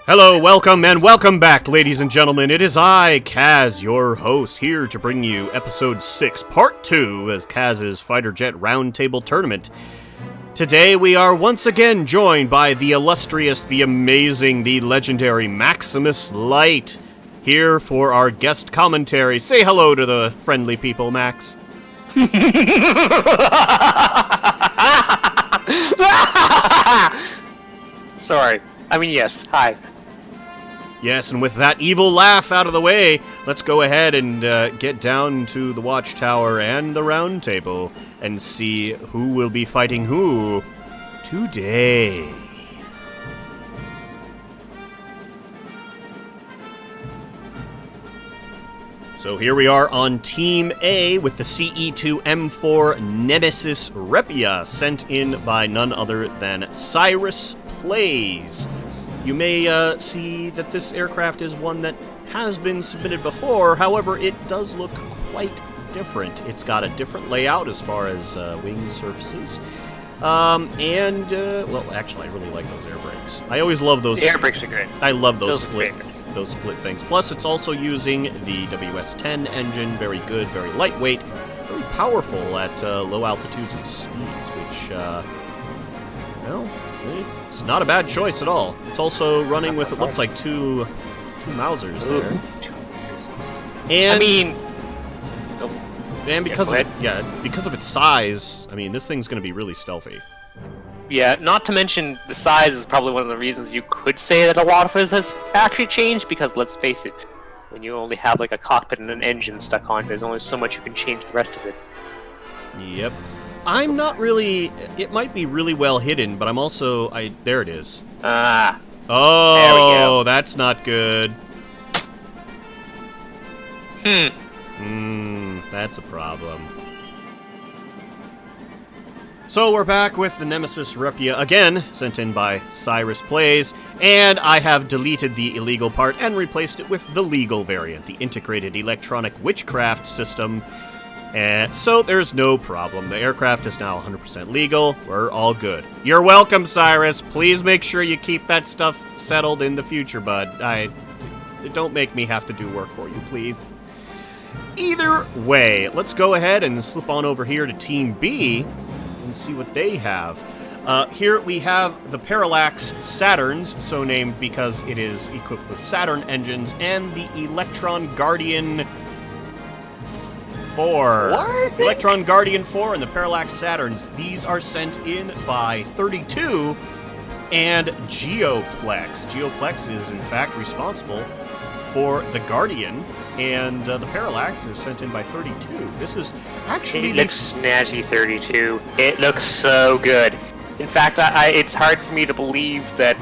Hello, welcome back, ladies and gentlemen. It is I, Kaz, your host, here to bring you Episode 6, Part 2 of Kaz's Fighter Jet Roundtable Tournament. Today we are once again joined by the illustrious, the amazing, the legendary Maximus Light, here for our guest commentary. Say hello to the friendly people, Max. Sorry. Yes. Hi. Yes, and with that evil laugh out of the way, let's go ahead and get down to the Watchtower and the Round Table and see who will be fighting who today. So here we are on Team A with the CE2M4 Nemesis Repia, sent in by none other than Cyrus Plays. You may see that this aircraft is one that has been submitted before, however, it does look quite different. It's got a different layout as far as wing surfaces. Well, actually, I really like those air brakes. I always love those. The air brakes are great. I love those split things. Plus, it's also using the WS-10 engine, very good, very lightweight, very powerful at low altitudes and speeds, which, it's not a bad choice at all. It's also running with, it looks like, two Mausers there. And because of its size, this thing's going to be really stealthy. Yeah, not to mention the size is probably one of the reasons you could say that a lot of it has actually changed, because let's face it, when you only have like a cockpit and an engine stuck on, there's only so much you can change the rest of it. Yep. I'm not really... It might be really well hidden, but I'm also... There it is. Ah. Oh, there we go. That's not good. That's a problem. So we're back with the Nemesis Repia again, sent in by Cyrus Plays, and I have deleted the illegal part and replaced it with the legal variant, the Integrated Electronic Witchcraft System. And so there's no problem. The aircraft is now 100% legal. We're all good. You're welcome, Cyrus. Please make sure you keep that stuff settled in the future, bud. Don't make me have to do work for you, please. Either way, let's go ahead and slip on over here to Team B and see what they have. Here we have the Parallax Saturns, so named because it is equipped with Saturn engines, and the Electron Guardian 4. What? Electron Guardian 4 and the Parallax Saturns. These are sent in by 32 and Geoplex. Geoplex is, in fact, responsible for the Guardian, and the Parallax is sent in by 32. This is actually... It looks snazzy, 32. It looks so good. In fact, it's hard for me to believe that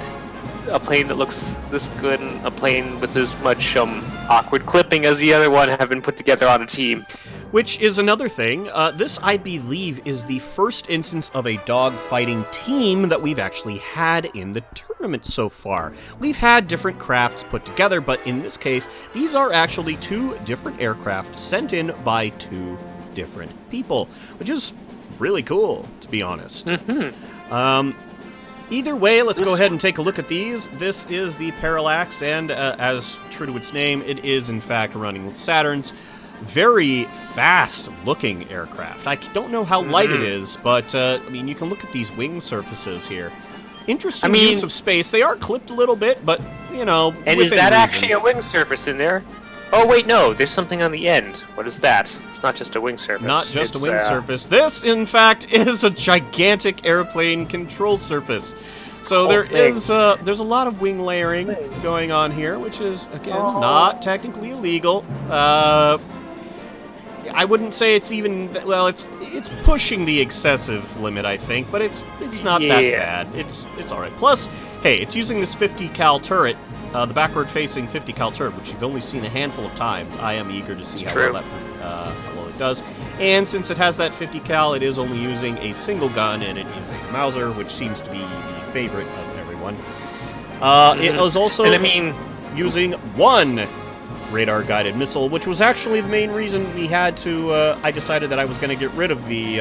a plane that looks this good and a plane with as much awkward clipping as the other one have been put together on a team. Which is another thing. This, I believe, is the first instance of a dogfighting team that we've actually had in the tournament so far. We've had different crafts put together, but in this case, these are actually two different aircraft sent in by two different people, which is really cool, to be honest. Either way, let's go ahead and take a look at these. This is the Parallax, and as true to its name, it is, in fact, running with Saturns. Very fast-looking aircraft. I don't know how light it is, but, you can look at these wing surfaces here. Interesting use of space. They are clipped a little bit, but, And is that actually a wing surface in there? Oh, wait, no. There's something on the end. What is that? It's not just a wing surface. Not just a wing surface. This, in fact, is a gigantic airplane control surface. So there's a lot of wing layering going on here, which is, again, not technically illegal. I wouldn't say it's even... Well, it's pushing the excessive limit, I think, but it's not that bad. It's all right. Plus, hey, it's using this 50 cal turret, the backward-facing 50 cal turret, which you've only seen a handful of times. I am eager to see how well it does. And since it has that 50 cal, it is only using a single gun, and it is a Mauser, which seems to be the favorite of everyone. It was also using one radar-guided missile, which was actually the main reason we had to, I decided that I was going to get rid of the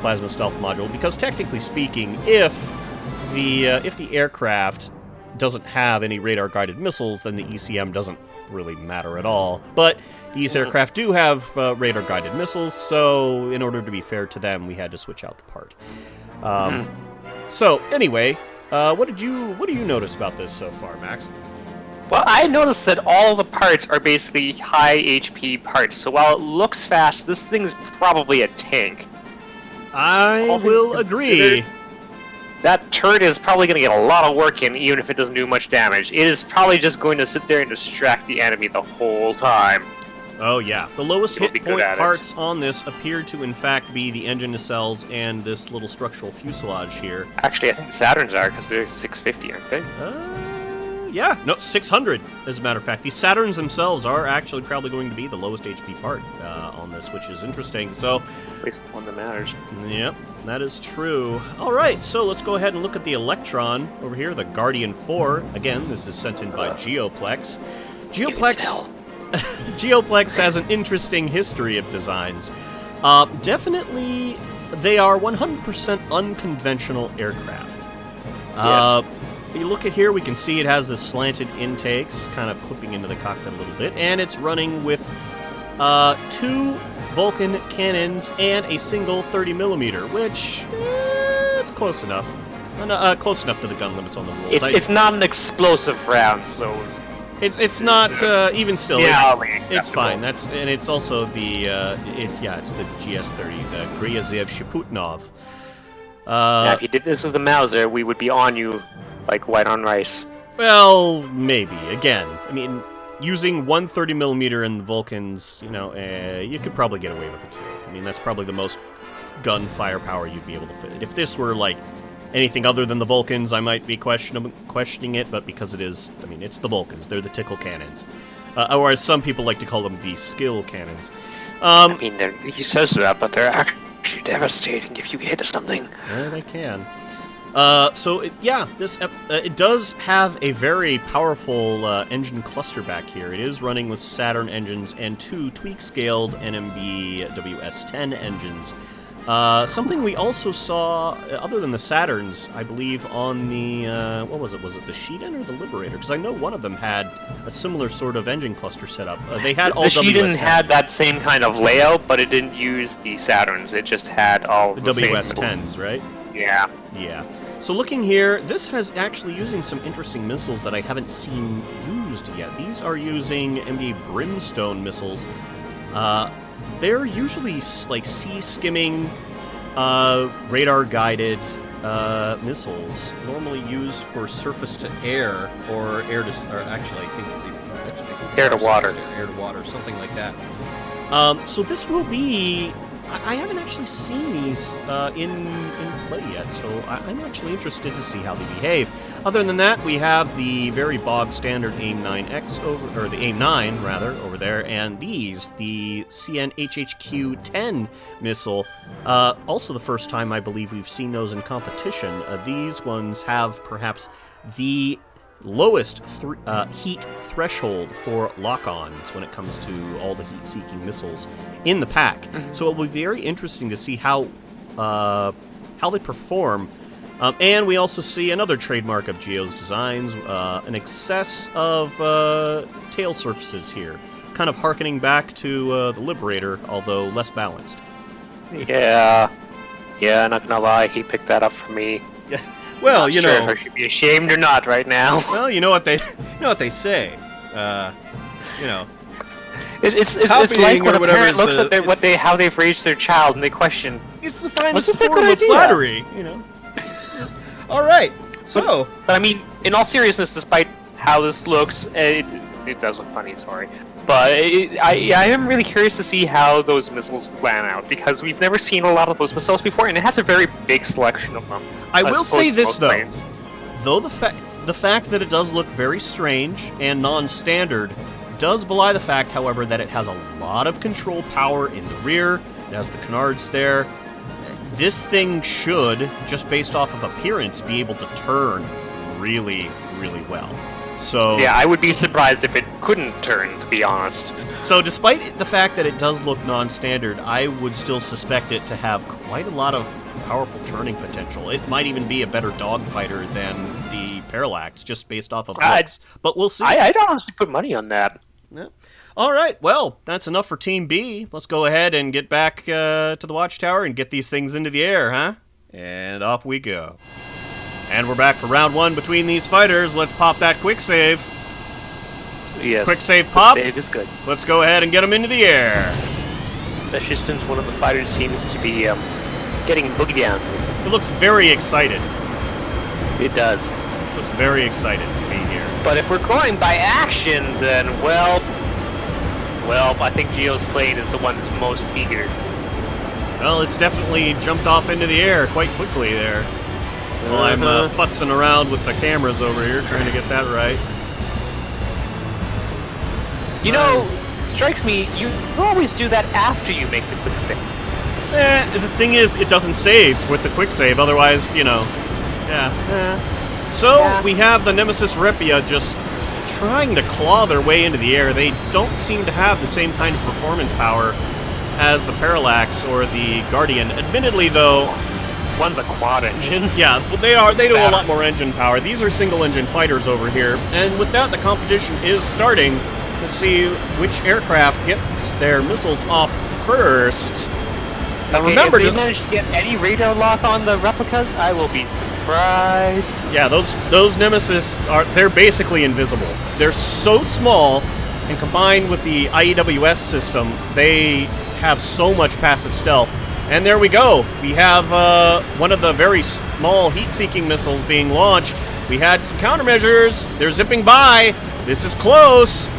plasma stealth module, because technically speaking, if the aircraft doesn't have any radar-guided missiles, then the ECM doesn't really matter at all. But these aircraft do have radar-guided missiles, so in order to be fair to them, we had to switch out the part. So anyway, what do you notice about this so far, Max? Well, I noticed that all the parts are basically high HP parts, so while it looks fast, this thing's probably a tank. I will agree. That turret is probably going to get a lot of work in, even if it doesn't do much damage. It is probably just going to sit there and distract the enemy the whole time. Oh yeah, the lowest It'll hit be good point at it. parts on this appear to in fact be the engine nacelles and this little structural fuselage here. Actually, I think the Saturns are, because they're 650, aren't they? Yeah, no, 600, as a matter of fact. These Saturns themselves are actually probably going to be the lowest HP part on this, which is interesting. So, At least one that matters. yep, that is true. All right, so let's go ahead and look at the Electron over here, the Guardian 4. Again, this is sent in by Geoplex. Geoplex has an interesting history of designs. Definitely, they are 100% unconventional aircraft. Yes. You look at here, we can see it has the slanted intakes, kind of clipping into the cockpit a little bit, and it's running with 2 Vulcan cannons and a single 30mm, which it's close enough. Close enough to the gun limits on the rules. It's not an explosive round, so... It's not even still. Yeah, it's fine. And it's also the it's the GS-30, the Gryazev Sheputnov. Yeah, if you did this with the Mauser, we would be on you like white on rice. Well, maybe. Again, I mean, using 130mm in the Vulcans, you could probably get away with it too. I mean, that's probably the most gun firepower you'd be able to fit. If this were like anything other than the Vulcans, I might be questioning it, but because it is, I mean, it's the Vulcans. They're the tickle cannons. Or as some people like to call them, the skill cannons. I mean, he says that, but they're actually devastating if you hit something. Yeah, they can. It does have a very powerful engine cluster back here. It is running with Saturn engines and 2 tweak-scaled NMB WS-10 engines. Something we also saw, other than the Saturns, I believe, on the, what was it? Was it the Sheetan or the Liberator? Because I know one of them had a similar sort of engine cluster set up. They had all the WS-10. Sheetan had that same kind of layout, but it didn't use the Saturns. It just had all the the WS-10s, right? Yeah. Yeah. So looking here, this has actually using some interesting missiles that I haven't seen used yet. These are using MD Brimstone missiles. They're usually like sea-skimming, radar-guided missiles, normally used for surface-to-air or air-to... Or actually, I think Air-to-water. Air-to-water, something like that. So this will be... I haven't actually seen these in play yet, so I'm actually interested to see how they behave. Other than that, we have the very bog standard AIM-9X or the AIM-9 rather over there, and these, the CN-HHQ-10 missile. Also, the first time I believe we've seen those in competition. These ones have perhaps the lowest heat threshold for lock-ons when it comes to all the heat-seeking missiles in the pack. So it will be very interesting to see how they perform. And we also see another trademark of Geo's designs, an excess of tail surfaces here, kind of harkening back to the Liberator, although less balanced. Yeah, not gonna lie, he picked that up for me. Yeah. Well, Not sure if I should be ashamed or not right now. Well, you know what they say. It's Copying like when or a whatever parent is looks the- at how they've raised their child and they question. It's the Was finest this a form good of idea? flattery, All right, so But I mean, in all seriousness, despite how this looks, it does look funny. Sorry, but I am really curious to see how those missiles plan out because we've never seen a lot of those missiles before, and it has a very big selection of them. I as will opposed say to this most though. planes. Though the fact that it does look very strange and non-standard does belie the fact, however, that it has a lot of control power in the rear. It has the canards there. This thing should, just based off of appearance, be able to turn really, really well. So Yeah, I would be surprised if it couldn't turn, to be honest. So despite the fact that it does look non-standard, I would still suspect it to have quite a lot of powerful turning potential. It might even be a better dogfighter than the Parallax, just based off of looks. But we'll see. I'd honestly put money on that. Yeah. All right, well, that's enough for Team B. Let's go ahead and get back to the watchtower and get these things into the air, huh? And off we go. And we're back for round 1 between these fighters. Let's pop that quick save. Yes. Quick save popped. Save is good. Let's go ahead and get them into the air. Especially since one of the fighters seems to be getting boogie down. It looks very excited. It does. Looks very excited to be here. But if we're going by action, then, well, I think Geo's plane is the one that's most eager. Well, it's definitely jumped off into the air quite quickly there. Well, I'm futzing around with the cameras over here, trying to get that right. You know, strikes me, you always do that after you make the quick save. The thing is, it doesn't save with the quick save, otherwise, you know, yeah. So, we have the Nemesis Repia just trying to claw their way into the air. They don't seem to have the same kind of performance power as the Parallax or the Guardian. Admittedly, though, one's a quad engine. Yeah, well, they do a lot more engine power. These are single-engine fighters over here, and with that, the competition is starting. Let's see which aircraft gets their missiles off first. Now remember, if they manage to get any radar lock on the replicas, I will be surprised. Yeah, those Nemesis they're basically invisible. They're so small, and combined with the IEWS system, they have so much passive stealth. And there we go. We have one of the very small heat-seeking missiles being launched. We had some countermeasures. They're zipping by. This is close.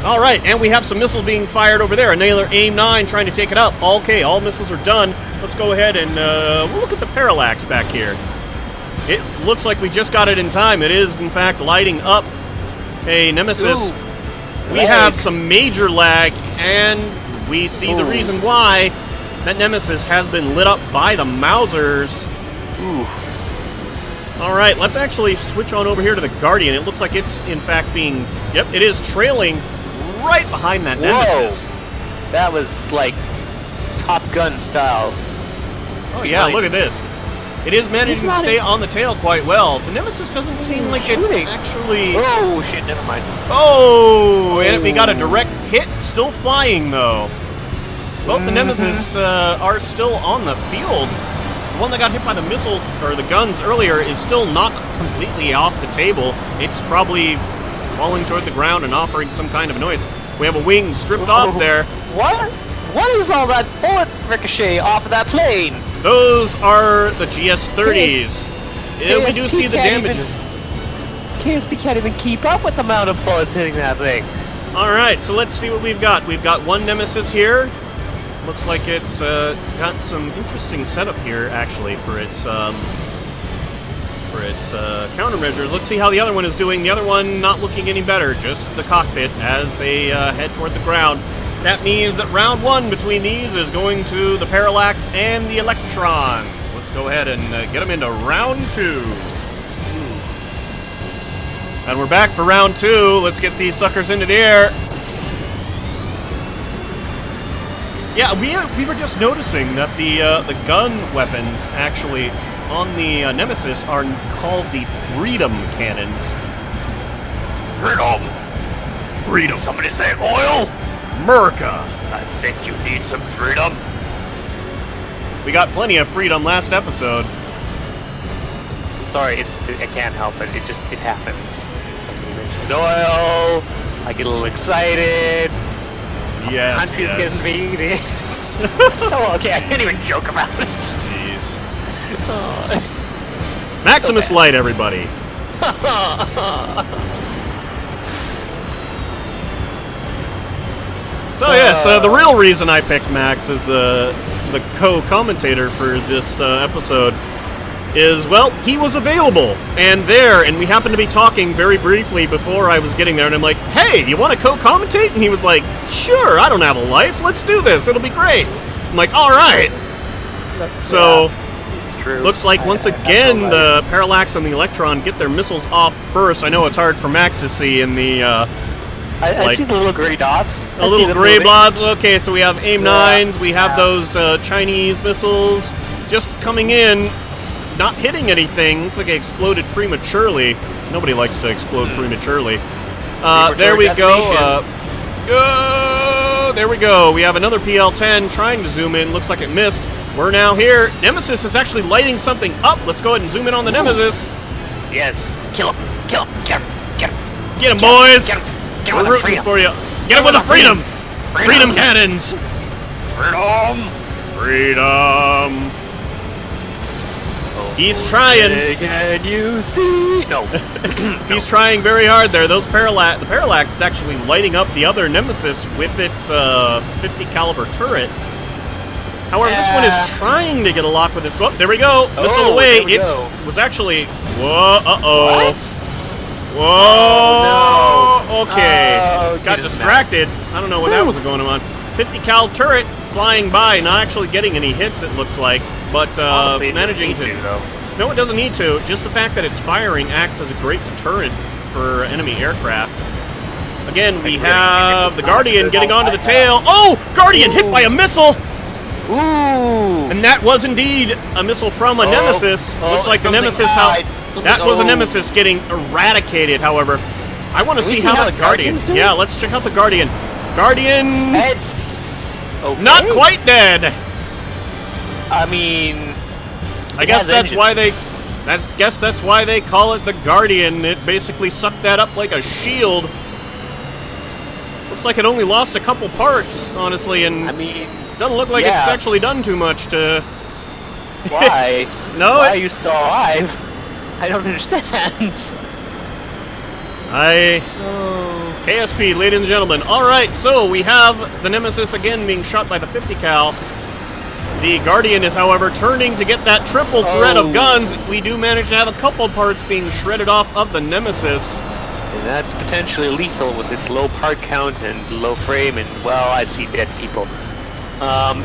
All right, and we have some missiles being fired over there. Another AIM-9 trying to take it out. Okay, all missiles are done. Let's go ahead and we'll look at the Parallax back here. It looks like we just got it in time. It is, in fact, lighting up. Hey, Nemesis, we have some major lag, and we see the reason why. That Nemesis has been lit up by the Mausers. All right, let's actually switch on over here to the Guardian. It looks like it's, in fact, being... Yep, it is trailing right behind that Nemesis. That was, like, Top Gun style. Oh, yeah, look at this. It is managing to stay on the tail quite well. The Nemesis doesn't seem like it's actually... Oh, shit, never mind. Oh, and we got a direct hit. Still flying, though. Well, the Nemesis are still on the field. The one that got hit by the missile, or the guns earlier, is still not completely off the table. It's probably falling toward the ground and offering some kind of annoyance. We have a wing stripped off there. What? What is all that bullet ricochet off of that plane? Those are the GS-30s. We do see the damages. KSP can't even keep up with the amount of bullets hitting that thing. Alright, so let's see what we've got. We've got one Nemesis here. Looks like it's got some interesting setup here, actually, for its countermeasures. Let's see how the other one is doing. The other one not looking any better, just the cockpit as they head toward the ground. That means that round 1 between these is going to the Parallax and the Electrons. Let's go ahead and get them into round 2. And we're back for round 2. Let's get these suckers into the air. Yeah, we were just noticing that the gun weapons actually on the Nemesis are called the Freedom Cannons. Freedom. Somebody say oil? America. I think you need some freedom. We got plenty of freedom last episode. Sorry, I can't help it. It happens. Somebody mentions oil. I get a little excited. Yes, Country's getting invaded. So okay, I can't even joke about it. Jeez. Maximus Light, everybody. So yes, the real reason I picked Max as the co-commentator for this episode is, well, he was available and there, and we happened to be talking very briefly before I was getting there, and I'm like, hey, you want to co-commentate? And he was like, sure, I don't have a life, let's do this, it'll be great. I'm like, all right. So, it's true. Looks like once again the Parallax and the Electron get their missiles off first. I know it's hard for Max to see in the... I see the little gray dots. The little gray blobs. Okay, so we have AIM-9s, we have those Chinese missiles just coming in. not hitting anything. Looks like it exploded prematurely. Nobody likes to explode prematurely. There we go. There we go. We have another PL-10 trying to zoom in. Looks like it missed. We're now here. Nemesis is actually lighting something up. Let's go ahead and zoom in on the Nemesis. Yes. Kill him. Kill him. Get him. Get him. Get him, boys. Get him. Get him We're with the rooting freedom. for you. Get him with the freedom. Freedom cannons. Freedom. Freedom. He's trying. Can you see? No. He's trying very hard there. The Parallax is actually lighting up the other Nemesis with its 50 caliber turret. However, this one is trying to get a lock with its. Oh, there we go. Missile away. It was actually. Whoa. What? Whoa. Oh, no. Okay. Oh, Got distracted. I don't know what that was going on. 50 cal turret flying by, not actually getting any hits. It looks like, but Honestly, managing to. though. No, it doesn't need to. Just the fact that it's firing acts as a great deterrent for enemy aircraft. Again, we have the Guardian getting onto the tail. Oh! Guardian hit by a missile! Ooh! And that was indeed a missile from a Nemesis. Looks like the Nemesis, that was a Nemesis getting eradicated, however. I want to see how the Guardian... Yeah, let's check out the Guardian. Guardian... It's... Okay. Not quite dead! I mean... I guess that's why they... Guess that's why they call it the Guardian. It basically sucked that up like a shield. Looks like it only lost a couple parts, honestly, and I mean... doesn't look like it's actually done too much to... Why? No, Why are you still alive? I don't understand. KSP, ladies and gentlemen. Alright, so we have the Nemesis again being shot by the 50 cal. The Guardian is, however, turning to get that triple threat of guns. We do manage to have a couple parts being shredded off of the Nemesis. And that's potentially lethal with its low part count and low frame and, well, I see dead people.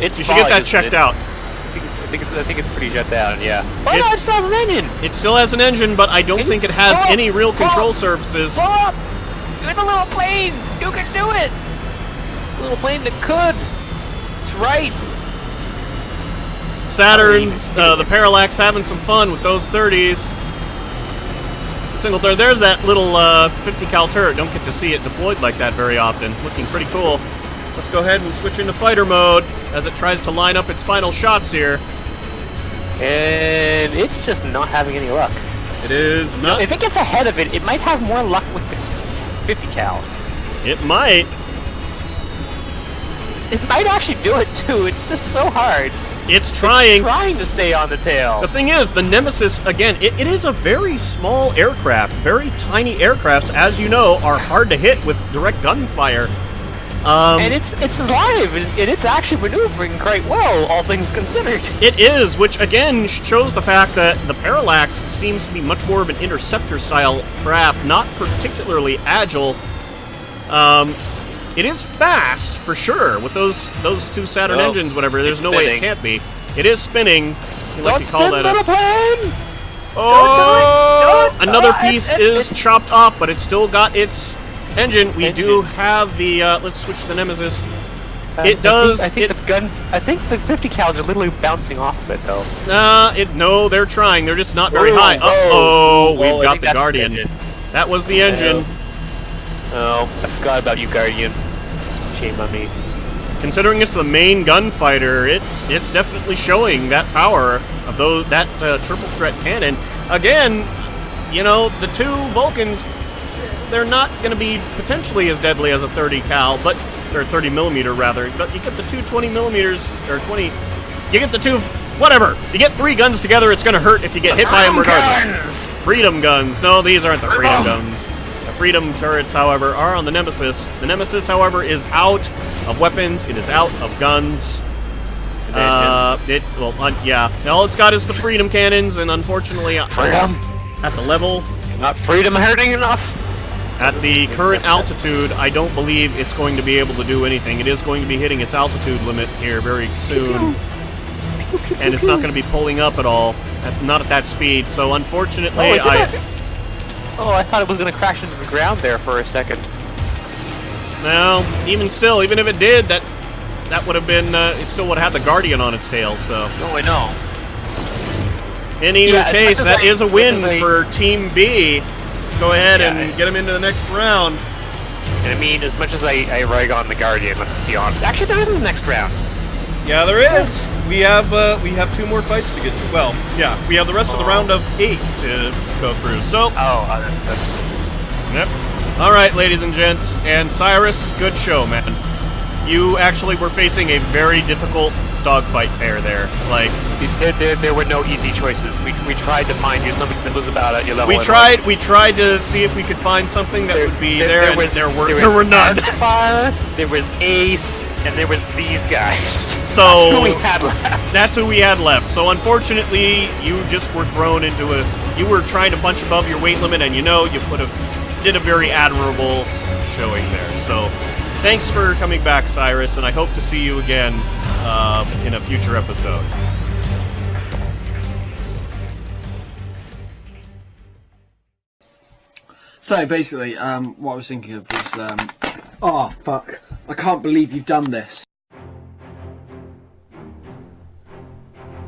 It's You should get that checked out. I think it's pretty shut down, yeah. Oh no, it still has an engine! It still has an engine, but I don't think it has any real control surfaces. Pull up! You're the little plane! You can do it! The little plane that could! That's right! Saturn's, the Parallax having some fun with those 30s. Single third, there's that little 50 cal turret. Don't get to see it deployed like that very often. Looking pretty cool. Let's go ahead and switch into fighter mode as it tries to line up its final shots here. And it's just not having any luck. It is not. If it gets ahead of it, it might have more luck with the 50 cals. It might. It might actually do it too. It's just so hard. It's trying. It's trying to stay on the tail. The thing is, the Nemesis, again, it is a very small aircraft. Very tiny aircrafts, as you know, are hard to hit with direct gunfire. And it's alive, and it's actually maneuvering quite well, all things considered. It is, which again shows the fact that the Parallax seems to be much more of an interceptor-style craft, not particularly agile. It is fast, for sure, with those two Saturn engines, whatever. There's no way it can't be. It is spinning. Don't spin, little plane! Oh! Another piece is chopped off, but it's still got its... engine. We do have the let's switch to the Nemesis. It does. I think the 50 cals are literally bouncing off it though. No, they're trying. They're just not very high. Uh-oh, we've got the Guardian. That was the engine. Oh, I forgot about you, Guardian. Shame on me. Considering it's the main gunfighter, it's definitely showing that power of that triple threat cannon. Again, you know, the two Vulcans, they're not going to be potentially as deadly as a 30 cal, but or 30 millimeter rather. But you get the two 20 millimeters or 20. You get the two, whatever. You get three guns together. It's going to hurt if you get hit by them regardless. Freedom guns. No, these aren't the Freedom guns. The Freedom turrets, however, are on the Nemesis. The Nemesis, however, is out of weapons. It is out of guns. Yeah. All it's got is the Freedom cannons, and unfortunately, at the level, not Freedom hurting enough. At the current altitude, I don't believe it's going to be able to do anything. It is going to be hitting its altitude limit here very soon. And it's not going to be pulling up at all. Not at that speed. So unfortunately, I thought it was going to crash into the ground there for a second. No, even still, even if it did, that would have been, it still would have had the Guardian on its tail, so. Oh, I know. In either case, that is a win I- for Team B. Let's go ahead and get them into the next round. And I mean, as much as I rag on the Guardian, let's be honest. Actually, there isn't the next round. Yeah, there is. We have 2 more fights to get to. Well, yeah, we have the rest of the round of 8 to go through. So. That's Yep. All right, ladies and gents, and Cyrus, good show, man. You actually were facing a very difficult dogfight pair there. Like, there were no easy choices. We tried to find you something that was about at your level. we tried to see if we could find something that would be there, and there were none. There was Ace, and there was these guys. So that's who we had left. That's who we had left. So unfortunately, you just were thrown into you were trying to punch above your weight limit, and you did a very admirable showing there. So thanks for coming back, Cyrus, and I hope to see you again in a future episode. So basically, what I was thinking of was, oh fuck, I can't believe you've done this.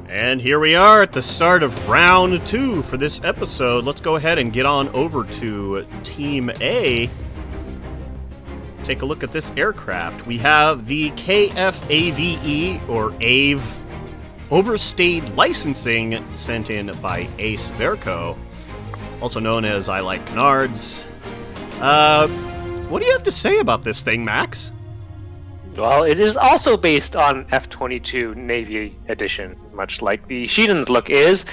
And here we are at the start of round 2 for this episode. Let's go ahead and get on over to Team A. Take a look at this aircraft. We have the KFAVE, or AVE, overstayed licensing sent in by Ace Verco, also known as I Like Canards. What do you have to say about this thing, Max? Well, it is also based on F-22 Navy Edition, much like the Sheehan's look is.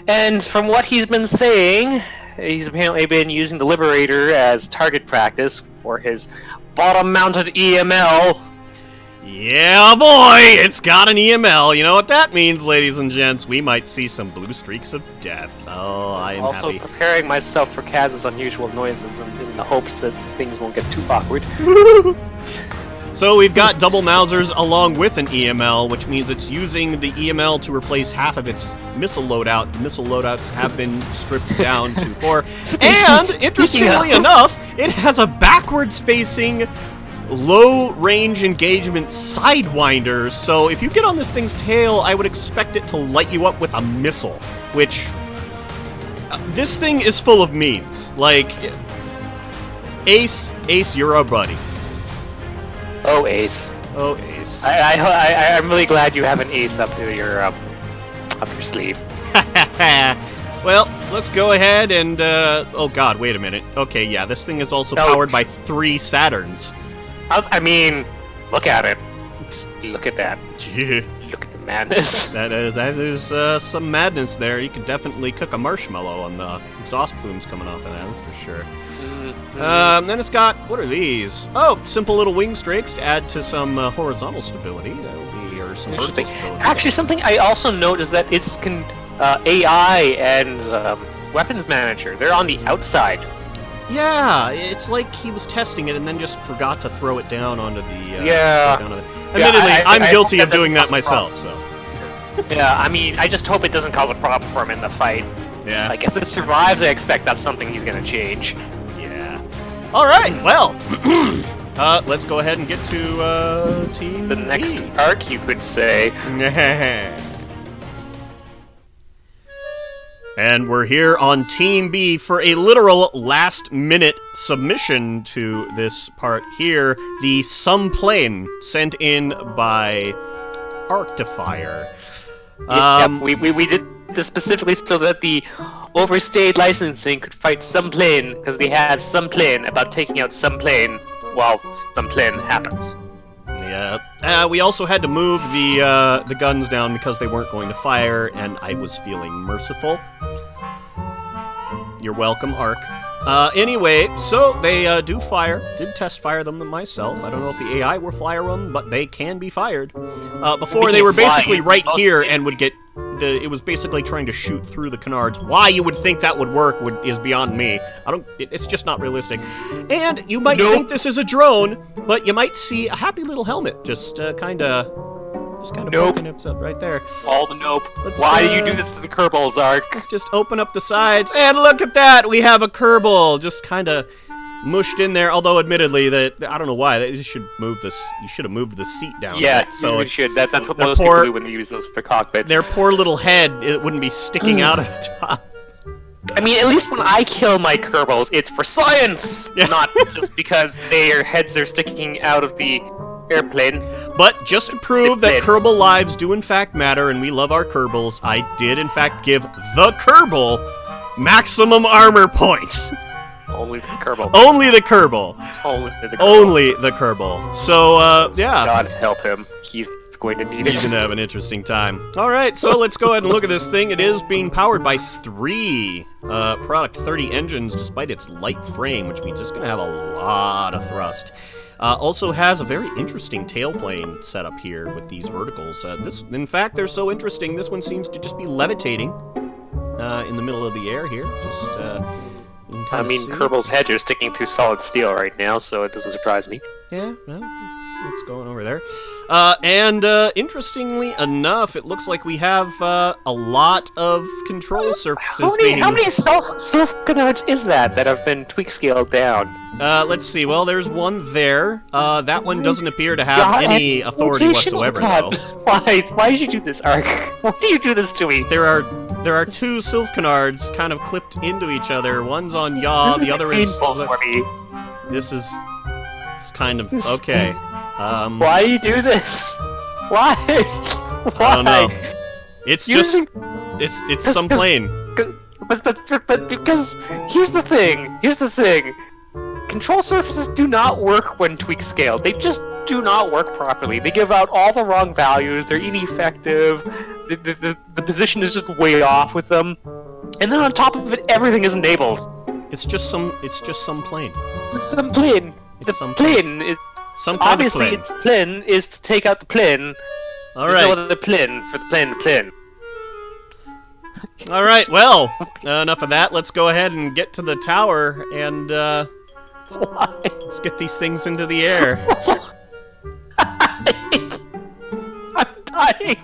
And from what he's been saying, he's apparently been using the Liberator as target practice for his bottom-mounted EML. Yeah, boy! It's got an EML. You know what that means, ladies and gents? We might see some blue streaks of death. Oh, I am also happy. Preparing myself for Kaz's unusual noises in the hopes that things won't get too awkward. So we've got double Mausers along with an EML, which means it's using the EML to replace half of its missile loadout. The missile loadouts have been stripped down to 4. And, interestingly enough, it has a backwards-facing, low-range engagement Sidewinder. So if you get on this thing's tail, I would expect it to light you up with a missile, which... this thing is full of memes. Like, Ace, you're our buddy. Oh, Ace. Oh, Ace. I'm really glad you have an Ace up your sleeve. Well, let's go ahead and, oh god, wait a minute. Okay, yeah, this thing is also powered by 3 Saturns. I mean, look at it. Look at that. Look at the madness. That is some madness there. You can definitely cook a marshmallow on the exhaust plumes coming off of that, that's for sure. Then it's got, what are these? Oh, simple little wing strakes to add to some horizontal stability. That'll be, or some vertical stability. Actually, something I also note is that it's AI and weapons manager. They're on the outside. Yeah, it's like he was testing it and then just forgot to throw it down onto the... Admittedly, I'm guilty of doing that myself, so... Yeah, I mean, I just hope it doesn't cause a problem for him in the fight. Yeah. Like, if it survives, I expect that's something he's gonna change. Alright, well, let's go ahead and get to Team The next arc, you could say. And we're here on Team B for a literal last-minute submission to this part here. The Some Plane sent in by Arctifier. We did this specifically so that the overstayed licensing could fight some plane, because they had some plane about taking out some plane while some plane happens. Yeah. We also had to move the guns down because they weren't going to fire, and I was feeling merciful. You're welcome, Arc. Anyway, so they do fire. Did test fire them myself. I don't know if the AI will fire them, but they can be fired. Before they were basically right here and would get... it was basically trying to shoot through the canards. Why you would think that would work is beyond me. It's just not realistic. And you might think this is a drone, but you might see a happy little helmet just kind of poking its up right there. All the nope. Why did you do this to the Kerbals, Ark? Let's just open up the sides, and look at that! We have a Kerbal just kind of mushed in there. Although, admittedly, that I don't know why they should move this. You should have moved the seat down. Yeah, a bit, so you should. That's what their most poor- people do when they use those for cockpits. Their poor little head, it wouldn't be sticking out of the top. I mean, at least when I kill my Kerbals, it's for science, Yeah. not just because their heads are sticking out of the airplane. But just to prove that Kerbal lives do in fact matter, and we love our Kerbals, I did in fact give the Kerbal maximum armor points. Only the Kerbal. Only the Kerbal. Only the Kerbal. Only the Kerbal. So, yeah. God help him. He's going to need He's it. gonna have an interesting time. Alright, so let's go ahead and look at this thing. It is being powered by 3 Product 30 engines, despite its light frame, which means it's gonna have a lot of thrust. Also has a very interesting tailplane setup here with these verticals. In fact, they're so interesting, this one seems to just be levitating in the middle of the air here. Just, you can I kinda mean, see. Kerbal's heads are sticking through solid steel right now, so it doesn't surprise me. Yeah, well, it's going over there. And interestingly enough, it looks like we have a lot of control surfaces How many self-canards is that have been tweak scaled down? Let's see. Well, there's one there. That one doesn't appear to have any authority whatsoever, though. Why did you do this, Ark? Why do you do this to me? There are 2 Sylph Canards kind of clipped into each other. One's on yaw, the other is. Painful for me. This is. It's kind of okay. Why do you do this? Why? Why? I don't know. It's just. Using- It's some plane. But because here's the thing. Control surfaces do not work when tweak scaled. They just do not work properly. They give out all the wrong values. They're ineffective. The position is just way off with them. And then on top of it, everything is enabled. It's just some plane. Some plane. It's The some plane. Is, Some kind obviously, of plane. its plane is to take out the plane. All There's right. no other plane for the plane. All right. Well, enough of that. Let's go ahead and get to the tower and Why? let's get these things into the air. I'm dying.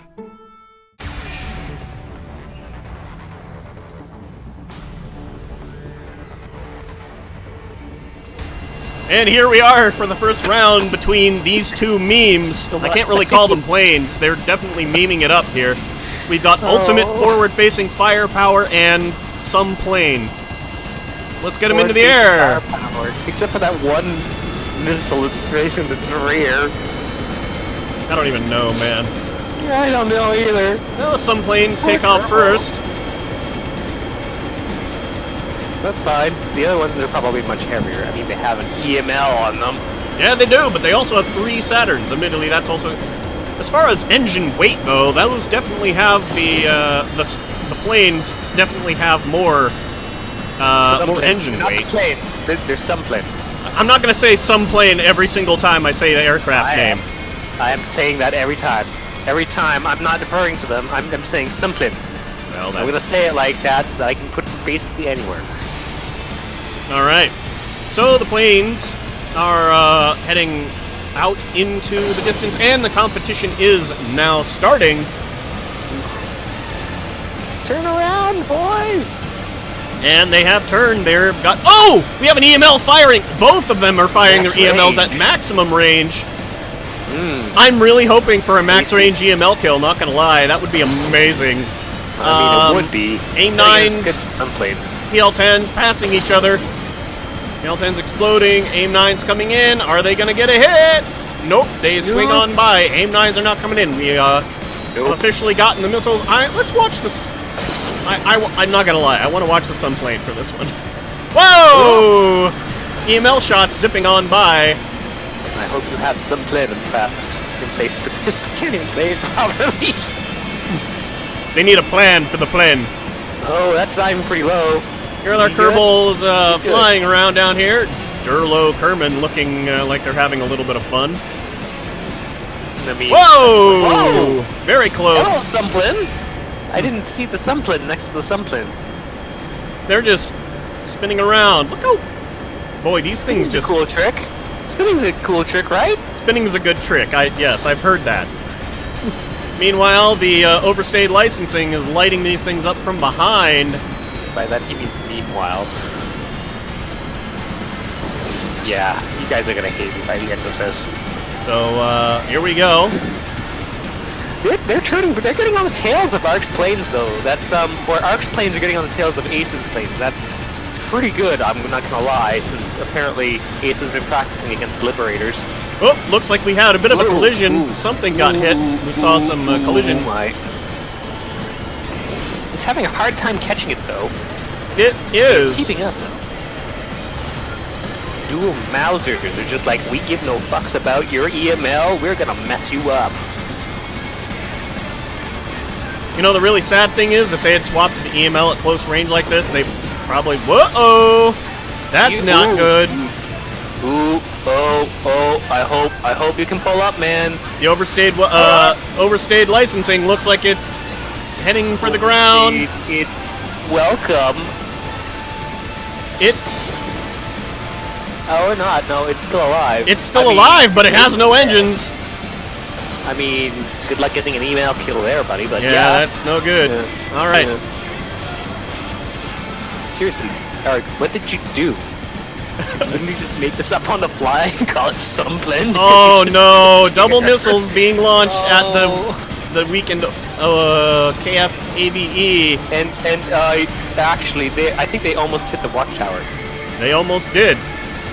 And here we are for the first round between these 2 memes. I can't really call them planes. They're definitely memeing it up here. We've got ultimate forward-facing firepower and some plane. Let's get them into the air. Except for that one missile that's racing in the rear. I don't even know, man. I don't know either. Well, some planes take off first. That's fine. The other ones are probably much heavier. I mean, they have an EML on them. Yeah, they do, but they also have 3 Saturns. Admittedly, that's also... As far as engine weight, though, those definitely have the planes definitely have more engine Not weight. the planes. There's some plane. I'm not going to say some plane every single time I say the aircraft name. I am saying that every time. Every time. I'm not referring to them. I'm saying some plane. Well, I'm gonna that's... say it like that so that I can put it basically anywhere. Alright. So the planes are heading out into the distance, and the competition is now starting. Turn around, boys! And they have turned. They've got... Oh! We have an EML firing! Both of them are firing their EMLs at maximum range. I'm really hoping for a max range EML kill, not gonna lie. That would be amazing. I mean, it would be. AIM Then again, 9s. it's good some plane. PL-10s passing each other. PL-10s exploding. AIM 9s coming in. Are they gonna get a hit? Nope. They swing on by. AIM 9s are not coming in. We have officially gotten the missiles. Let's watch this. I'm not gonna lie. I want to watch the sun plane for this one. Whoa! EML shots zipping on by. I hope you have some plane, in fact, in place for this. Can't even play it properly. They need a plan for the plane. Oh, that's not even pretty low. Here are our You good? Kerbals You good? flying around down here. Durlo Kerman looking like they're having a little bit of fun. I mean, Whoa! Whoa! Very close. Hello, Sumplin! I didn't see the Sumplin next to the Sumplin. They're just spinning around. Look how... Boy, these things just... Cool trick. Spinning's a cool trick, right? Spinning's a good trick. Yes, I've heard that. Meanwhile, the overstayed licensing is lighting these things up from behind. By that he means meanwhile. Yeah, you guys are gonna hate me by the end of this. So, here we go. They're getting on the tails of Ark's planes though. That's where Ark's planes are getting on the tails of Ace's planes. That's pretty good, I'm not gonna lie, since apparently Ace has been practicing against Liberators. Oh, looks like we had a bit of a collision. Something got hit. We saw some collision. It's having a hard time catching it though. It is. Keeping up though. Dual Mausers are just like, we give no fucks about your EML, we're gonna mess you up. You know, the really sad thing is, if they had swapped the EML at close range like this, they probably... Whoa-oh! That's not good. I hope you can pull up, man. The overstayed licensing looks like it's heading for the ground. It's welcome. It's... Oh, or not. No, it's still alive. It's still alive, but it has no engines. I mean, good luck getting an email kill there, buddy, but yeah. That's no good. Yeah. Alright. Yeah. Seriously, Eric, what did you do? Didn't you just make this up on the fly and call it Sunblend? Oh no! Double missiles being launched at the weekend KF AVE. And actually, I think they almost hit the watchtower. They almost did.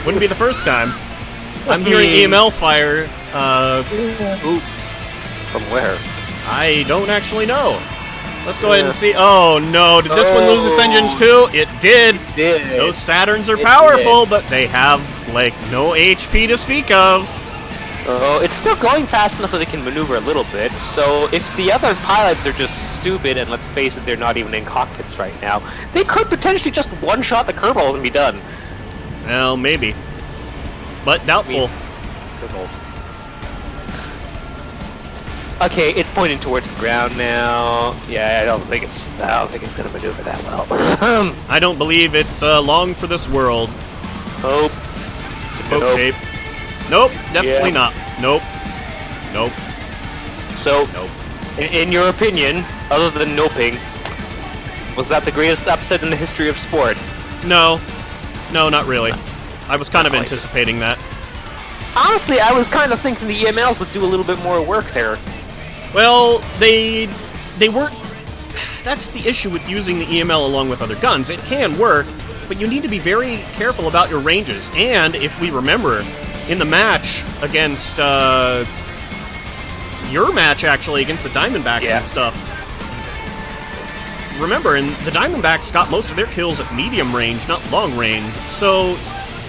Wouldn't be the first time. I'm hearing EML fire. Ooh. From where? I don't actually know. Let's go ahead and see. Oh no, did this one lose its engines too? It did. It did. Those Saturns are powerful, but they have, like, no HP to speak of. Oh, it's still going fast enough that they can maneuver a little bit, so if the other pilots are just stupid, and let's face it, they're not even in cockpits right now, they could potentially just one-shot the Kerbals and be done. Well, maybe. But doubtful. Kerbals. Okay, it's pointing towards the ground now. Yeah, I don't think it's gonna maneuver that well. I don't believe it's long for this world. Hope. To boat tape. Nope, definitely not. Nope. Nope. So, nope. In your opinion, other than noping, was that the greatest upset in the history of sport? No. No, not really. I was kind of anticipating that. Honestly, I was kind of thinking the EMLs would do a little bit more work there. Well, they weren't... That's the issue with using the EML along with other guns. It can work, but you need to be very careful about your ranges. And if we remember, in the match against... your match, actually, against the Diamondbacks and stuff. Remember, and the Diamondbacks got most of their kills at medium range, not long range. So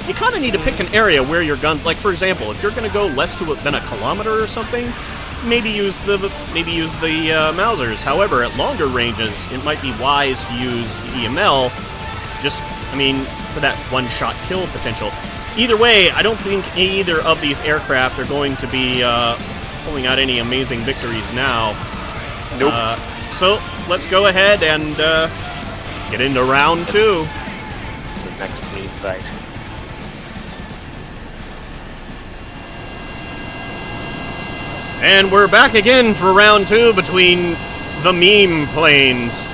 you kind of need to pick an area where your guns... Like, for example, if you're going to go less than a kilometer or something... Maybe use the Mausers. However, at longer ranges, it might be wise to use the EML. Just, I mean, for that one-shot kill potential. Either way, I don't think either of these aircraft are going to be pulling out any amazing victories now. Nope. So let's go ahead and get into round 2. The next meat fight. And we're back again for round 2 between the meme planes.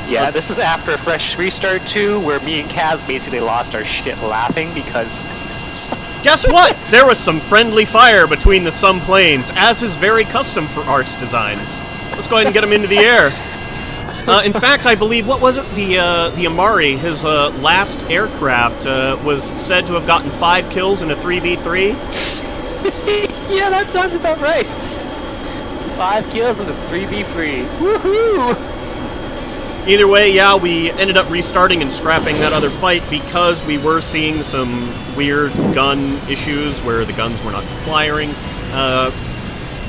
Yeah, this is after a fresh restart too, where me and Kaz basically lost our shit laughing because... Guess what? There was some friendly fire between the some planes, as is very custom for Art's designs. Let's go ahead and get them into the air. In fact, I believe, what was it? The Amari, his last aircraft, was said to have gotten 5 kills in a 3v3. Yeah, that sounds about right. 5 kills in the 3v3. Woohoo! Either way, yeah, we ended up restarting and scrapping that other fight because we were seeing some weird gun issues where the guns were not firing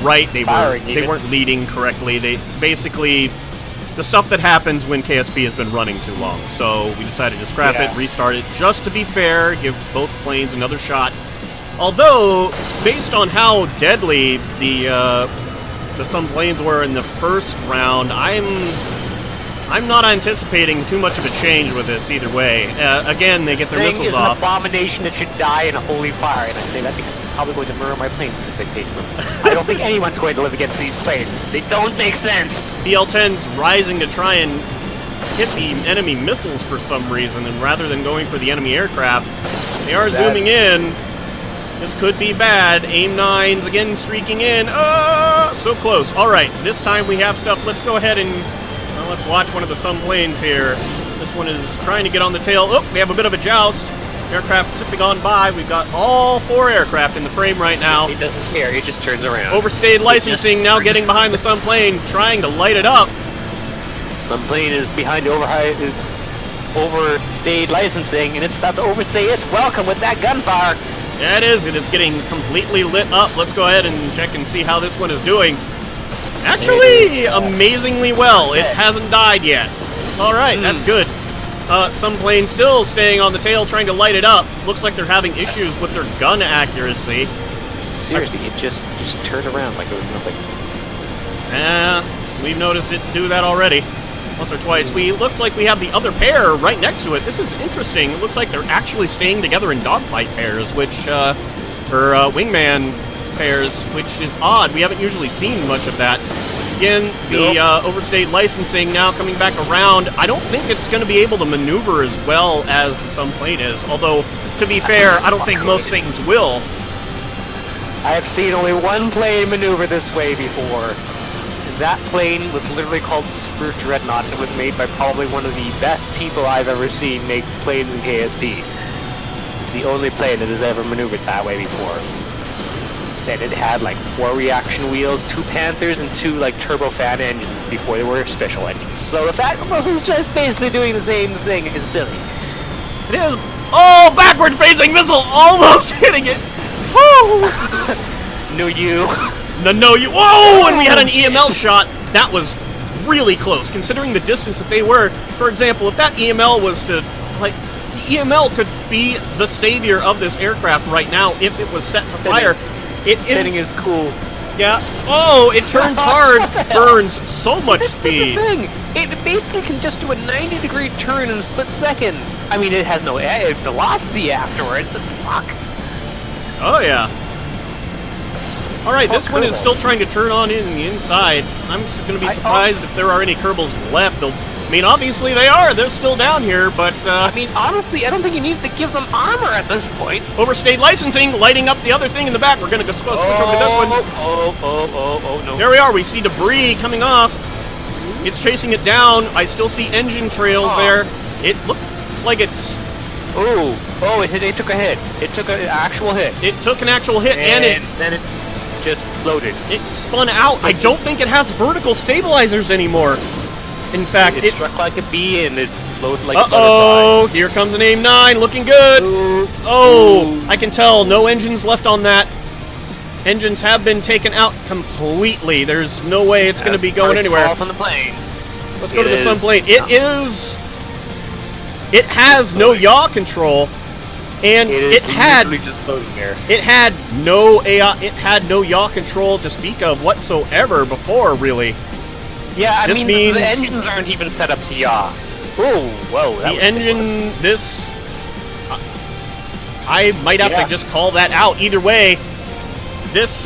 right. They weren't leading correctly. They basically the stuff that happens when KSP has been running too long. So we decided to scrap it, restart it, just to be fair, give both planes another shot. Although, based on how deadly the some planes were in the first round, I'm not anticipating too much of a change with this either way. Again, they get their missiles off. This thing is an abomination that should die in a holy fire, and I say that because I'm probably going to murder my planes if they face them. I don't think anyone's going to live against these planes. They don't make sense. The L-10's rising to try and hit the enemy missiles for some reason, and rather than going for the enemy aircraft, They are zooming in. This could be bad. AIM-9's again streaking in. So close. All right, this time we have stuff. Let's go ahead and let's watch one of the Sun planes here. This one is trying to get on the tail. Oh, they have a bit of a joust. Aircraft zipping on by. We've got all 4 aircraft in the frame right now. It doesn't care. It just turns around. Overstayed licensing now getting behind the Sun plane, trying to light it up. Some plane is behind overstayed licensing, and it's about to overstay its welcome with that gunfire. Yeah, it is. It is getting completely lit up. Let's go ahead and check and see how this one is doing. Actually, amazingly well. It hasn't died yet. All right, that's good. Some plane still staying on the tail, trying to light it up. Looks like they're having issues with their gun accuracy. Seriously, it just turned around like it was nothing. We've noticed it do that already. Once or twice. Looks like we have the other pair right next to it. This is interesting. It looks like they're actually staying together in dogfight pairs, or wingman pairs, which is odd. We haven't usually seen much of that. Again, the overstayed licensing now coming back around. I don't think it's going to be able to maneuver as well as the Sun plane is. Although, to be fair, I don't think most things will. I have seen only one plane maneuver this way before. That plane was literally called the Super Dreadnought, and it was made by probably one of the best people I've ever seen make planes in KSP. It's the only plane that has ever maneuvered that way before. And it had like 4 reaction wheels, 2 Panthers, and 2 like turbofan engines before they were special engines. So the fact that this is just basically doing the same thing is silly. It is. Oh, backward facing missile, almost hitting it. Woo! No, you. No, you. Whoa! And we had an EML shot. That was really close, considering the distance that they were. For example, if that EML was to, the EML could be the savior of this aircraft right now if it was set to fire. Spinning is cool. Yeah. Oh, it turns hard, burns so much speed. This is the thing. It basically can just do a 90-degree turn in a split second. I mean, it has no velocity afterwards. But fuck. Oh yeah. All right, this one is still trying to turn on in the inside. I'm going to be surprised if there are any Kerbals left. I mean, obviously they are. They're still down here, but... I mean, honestly, I don't think you need to give them armor at this point. Overstayed licensing, lighting up the other thing in the back. We're going to switch over to this one. No. There we are. We see debris coming off. It's chasing it down. I still see engine trails there. It looks like it's... It took a hit. It took an actual hit. It took an actual hit, and then it just floated. It spun out. I don't think it has vertical stabilizers anymore. In fact, it struck like a bee and it floated like a butterfly. Here comes an AIM-9, looking good. I can tell, no engines left on that. Engines have been taken out completely. There's no way it's going to be going anywhere. Off on the plane. Let's go to the Sun plane. It has no yaw control. And it had just floating there. It had no yaw control to speak of whatsoever before, really. Yeah, I mean, the engines aren't even set up to yaw. Whoa, that was the engine. I might have to just call that out. Either way, this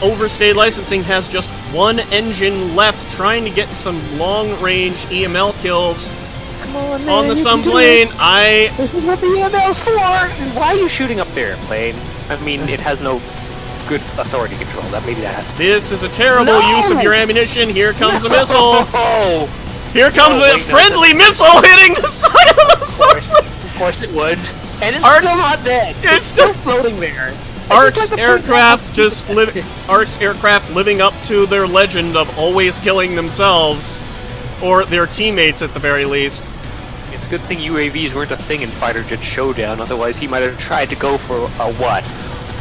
overstayed licensing has just one engine left, trying to get some long-range EML kills. On the Sun plane. This is what the EML's for! And why are you shooting up there, plane? I mean, it has no good authority control. Maybe that has to be. This is a terrible use of your ammunition. Here comes a missile. Here comes a friendly missile hitting the side of the Sun plane. Of course it would. And it's still not dead. It's still floating there. Arc's aircraft living up to their legend of always killing themselves, or their teammates at the very least. It's a good thing UAVs weren't a thing in Fighter Jet Showdown, otherwise he might have tried to go for a what?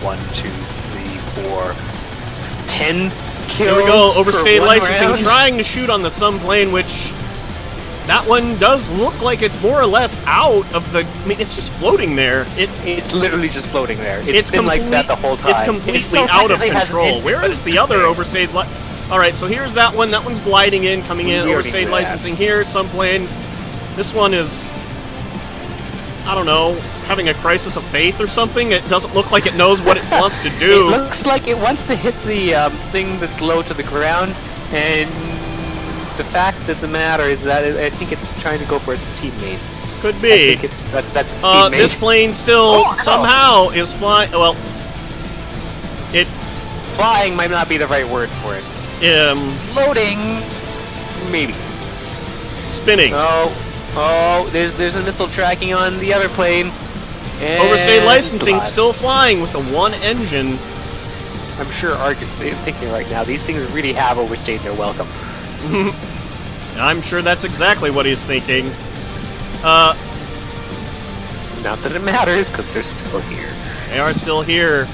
1, 2, 3, 4, 10 kills. Here we go, overstayed licensing, round. trying to shoot on the Sun plane, which that one does look like it's more or less out of the... I mean, it's just floating there. It's literally just floating there. It's been like that the whole time. It's completely out of control. Where is the other overstayed... Alright, so here's that one. That one's gliding in, coming in. Overstayed licensing here. Sun plane. This one is... I don't know, having a crisis of faith or something. It doesn't look like it knows what it wants to do. It looks like it wants to hit the thing that's low to the ground, and the fact that the matter is that I think it's trying to go for its teammate. Could I be. think that's its teammate. This plane still somehow is flying. Well, it Flying might not be the right word for it. Floating, maybe. Spinning. Oh, there's a missile tracking on the other plane. And Overstayed licensing goodbye. still flying with the one engine. I'm sure Ark is thinking right now, these things really have overstayed their welcome. I'm sure that's exactly what he's thinking. Not that it matters, because they're still here. They are still here.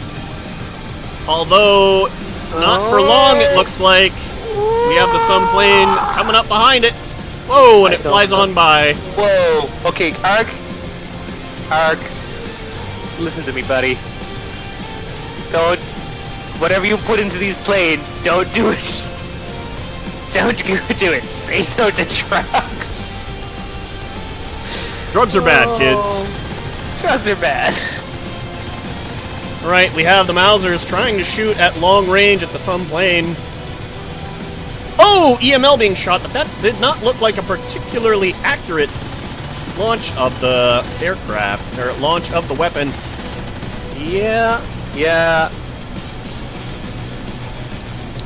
Although, not for long, it looks like. We have the Sun plane coming up behind it. Whoa, and it flies on by. Whoa, okay, Ark, listen to me, buddy. Whatever you put into these planes, don't do it. Don't do it. Say no to drugs. Drugs are bad, kids. Drugs are bad. Alright, we have the Mausers trying to shoot at long range at the Sun plane. Oh! EML being shot, but that did not look like a particularly accurate launch of the aircraft, or launch of the weapon. Yeah.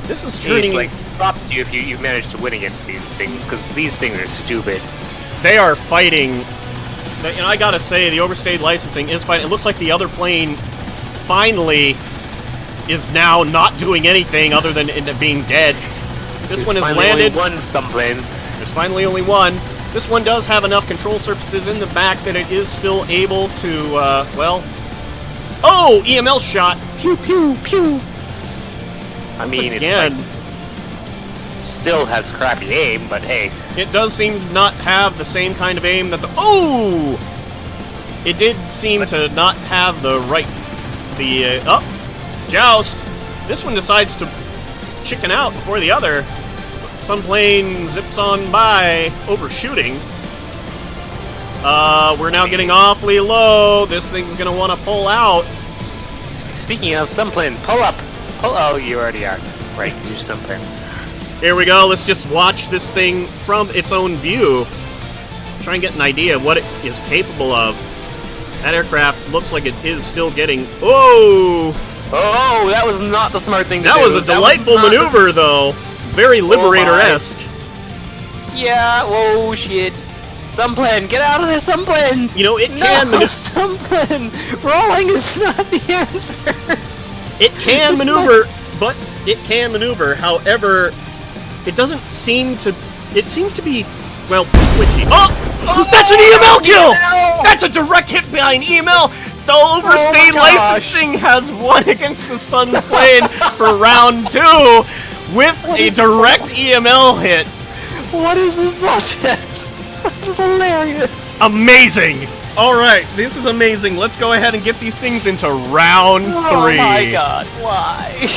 This is turning... Jeez, like, props to you if you managed to win against these things, because these things are stupid. They are fighting. And I gotta say, the overstayed licensing is fighting. It looks like the other plane finally is now not doing anything other than being dead. This one has landed. Only one Sun plane. There's finally only one. This one does have enough control surfaces in the back that it is still able to, well... Oh! EML shot! Pew, pew, pew! I mean, again, it's like... Still has crappy aim, but hey. it does seem to not have the same kind of aim that the... Oh! It did seem to not have the right... Joust! This one decides to chicken out before the other. Some plane zips on by, overshooting. We're now getting awfully low. This thing's gonna want to pull out. Speaking of Sun plane, pull up! Oh, you already are. Right, you're Sun plane. Here we go. Let's just watch this thing from its own view. Try and get an idea of what it is capable of. That aircraft looks like it is still getting... Whoa! Oh, that was not the smart thing to do. That was a delightful maneuver, though. Very Liberator-esque. Yeah, whoa, shit. Sun plane, get out of there, Sun plane! You know, it can... No, Sun plane! Rolling is not the answer! It can maneuver, but it can maneuver. However, it doesn't seem to... It seems to be, well, twitchy. Oh! That's an EML kill! No! That's a direct hit behind EML! The overstayed licensing has won against the Sun plane for round 2 with a direct EML hit. What is this bullshit? This is hilarious. Amazing! Alright, this is amazing. Let's go ahead and get these things into round 3. Oh my god, why?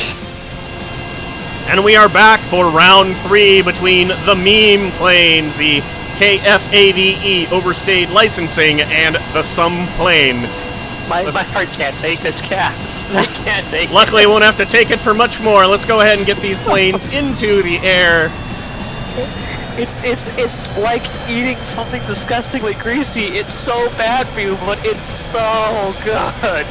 And we are back for round 3 between the meme planes, the KFAVE overstayed licensing, and the Sun plane. My heart can't take this, Cass. I can't take Luckily, it. I won't have to take it for much more. Let's go ahead and get these planes into the air. It's like eating something disgustingly greasy. It's so bad for you, but it's so good.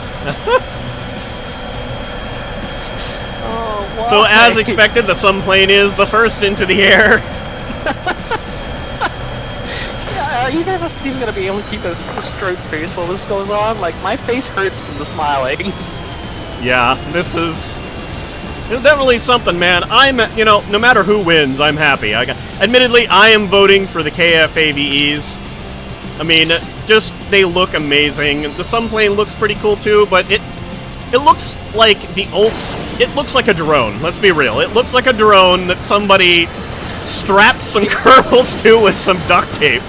Oh, So, why? as expected, the Sun plane is the first into the air. Are you guys even gonna be able to keep a straight face while this goes on? Like, my face hurts from the smiling. Yeah, this is... It's definitely something, man. I'm, you know, no matter who wins, I'm happy. Admittedly, I am voting for the KFAVEs. I mean, just, they look amazing. The Sun plane looks pretty cool too, but it looks like it looks like a drone, let's be real. It looks like a drone that somebody strapped some kernels to with some duct tape.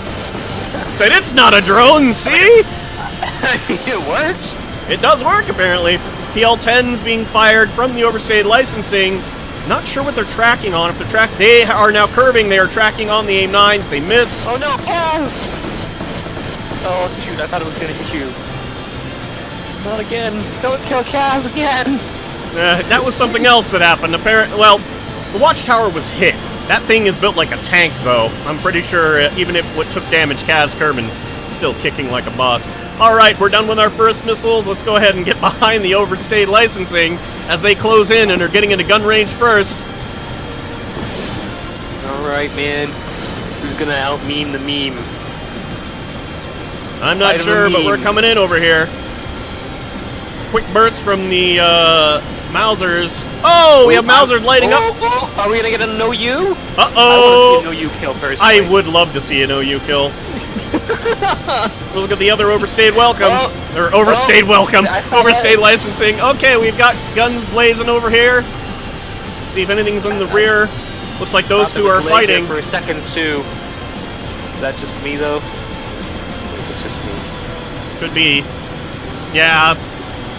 Said, it's not a drone, see? I mean, it works. It does work, apparently. PL-10s being fired from the overstayed licensing. Not sure what they're tracking on. If they're they are now curving. They are tracking on the AIM-9s. They miss. Oh no, Kaz! Oh shoot, I thought it was gonna hit you. Not again. Don't kill Kaz again! That was something else that happened. Well, the watchtower was hit. That thing is built like a tank, though. I'm pretty sure even if what took damage, Kaz Kerman Still kicking like a boss. Alright, we're done with our first missiles. Let's go ahead and get behind the overstayed licensing as they close in and are getting into gun range first. Alright, man. Who's gonna out-meme the meme? I'm not sure, but we're coming in over here. Quick burst from the Mausers. Oh, we have Mausers lighting up. Are we gonna get a no-you? Uh-oh. I want to see a no-you kill first. I would love to see an OU kill. Look at the other overstayed welcome. Or overstayed welcome. Overstayed licensing. Okay, we've got guns blazing over here. See if anything's in the rear. Looks like those two are fighting. For a second, too. Is that just me, though? It's just me. Could be. Yeah.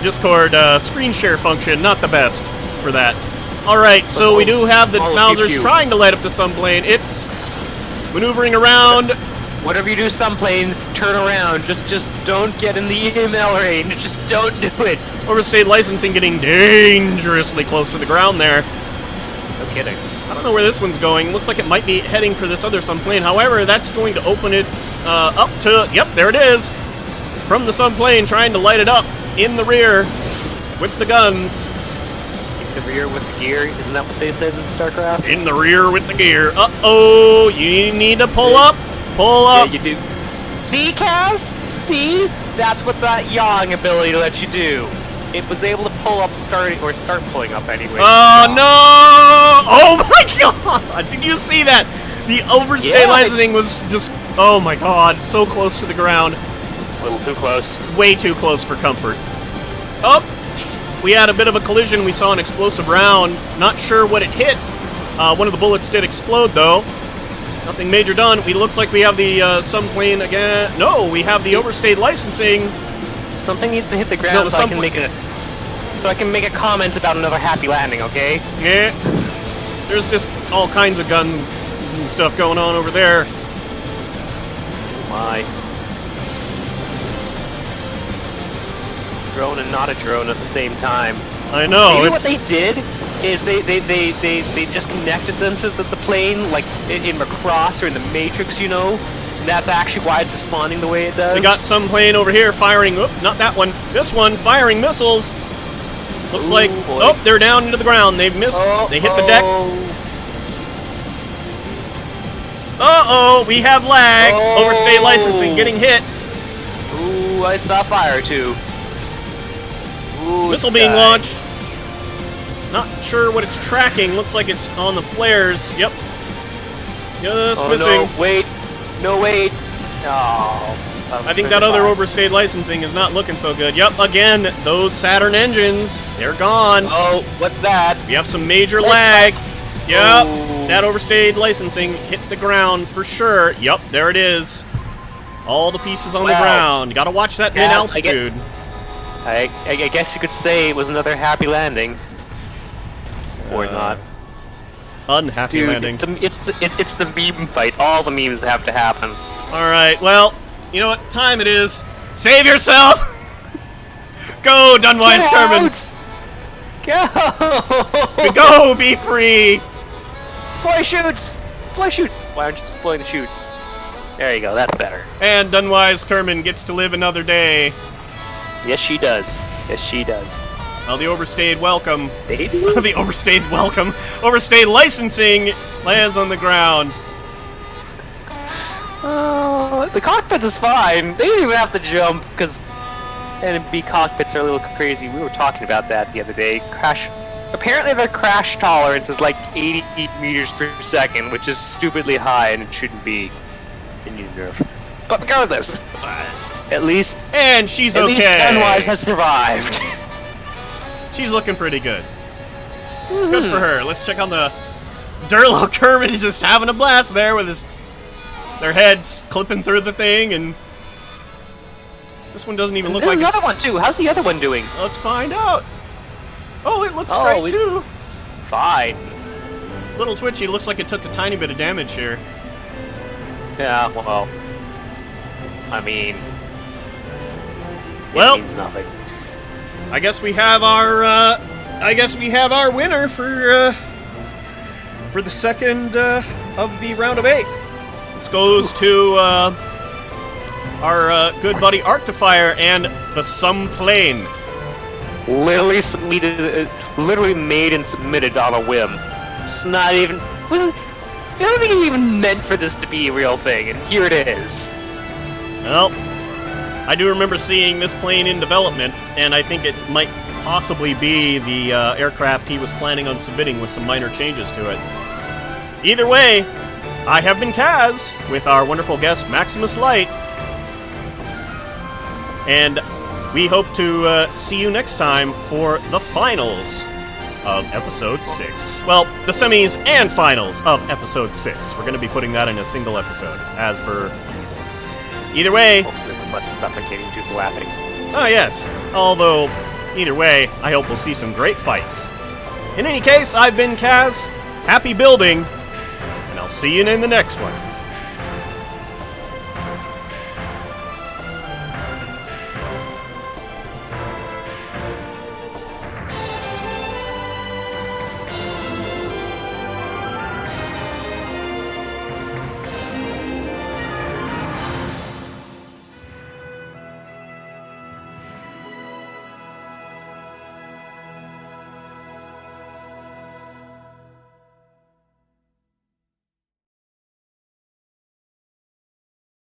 Discord screen share function, not the best for that. Alright, so we do have the Mausers trying to light up the sunplane. It's maneuvering around. Whatever you do, sunplane, turn around. Just don't get in the EML range. Just don't do it. Overstayed licensing getting dangerously close to the ground there. No kidding. I don't know where this one's going. Looks like it might be heading for this other sunplane. However, that's going to open it up to... Yep, there it is. From the sunplane, trying to light it up in the rear with the guns. In the rear with the gear? Isn't that what they said in StarCraft? In the rear with the gear. Uh-oh, you need to pull up. Pull up. Yeah, you do. See, Kaz? See? That's what that yawing ability let you do. It was able to pull up start pulling up anyway. Oh, no! Oh, my God! Did you see that? The overstay licensing was just... Oh, my God. So close to the ground. A little too close. Way too close for comfort. Oh! We had a bit of a collision. We saw an explosive round. Not sure what it hit. One of the bullets did explode, though. Nothing major done. It looks like we have the sunplane again. No, we have the overstayed licensing. Something needs to hit the ground so I can make a comment about another happy landing, okay? Yeah. There's just all kinds of guns and stuff going on over there. Oh my. Drone and not a drone at the same time. I know. Maybe what they did is they just connected them to the plane, like in Macross or in the Matrix, you know? And that's actually why it's responding the way it does. We got some plane over here firing, not that one, this one firing missiles. Looks like, boy. They're down into the ground. They've missed, they hit the deck. Uh-oh, we have lag. Overstay licensing getting hit. Ooh, I saw fire too. Ooh, missile being launched. Not sure what it's tracking. Looks like it's on the flares. Yep. Just missing. No, wait. No, wait. Oh. I think that other overstayed licensing is not looking so good. Yep, again, those Saturn engines, they're gone. Oh, what's that? We have some major lag. Yep, that overstayed licensing hit the ground for sure. Yep, there it is. All the pieces on the ground. Gotta watch that mid-altitude. I guess you could say it was another happy landing. Or not. Unhappy landing. It's the meme fight. All the memes have to happen. Alright, well, you know what time it is. Save yourself! Go, Dunwise Kerman! Go! Go, be free! Fly shoots! Fly shoots! Why aren't you deploying the shoots? There you go, that's better. And Dunwise Kerman gets to live another day. Yes, she does. Yes, she does. Well, the overstayed welcome. Baby? The overstayed welcome. Overstayed licensing lands on the ground. The cockpit is fine. They didn't even have to jump because NB cockpits are a little crazy. We were talking about that the other day. Apparently their crash tolerance is like 80 meters per second, which is stupidly high and it shouldn't be. They need a nerf. But regardless, at least. And she's okay. At least Dunwise has survived. She's looking pretty good. Good for her. Let's check on the Durlo Kermit is just having a blast there with their heads clipping through the thing, and this one doesn't even look like it's... There's another one too. How's the other one doing? Let's find out. Oh, it looks great too. Fine. Little twitchy. Looks like it took a tiny bit of damage here. Yeah. Well. I mean. Well. It means nothing. I guess we have our winner for the second of the round of 8. This goes to our good buddy Arctifier and the Some Plane. Literally made and submitted on a whim. It's not even. I don't think it even meant for this to be a real thing, and here it is. Well, I do remember seeing this plane in development, and I think it might possibly be the aircraft he was planning on submitting with some minor changes to it. Either way, I have been Kaz with our wonderful guest Maximus Light, and we hope to see you next time for the finals of Episode 6. Well, the semis and finals of Episode 6. We're going to be putting that in a single episode, as per... Either way... Hopefully with less suffocating due to laughing. Oh, yes. Although, either way, I hope we'll see some great fights. In any case, I've been Kaz. Happy building, and I'll see you in the next one.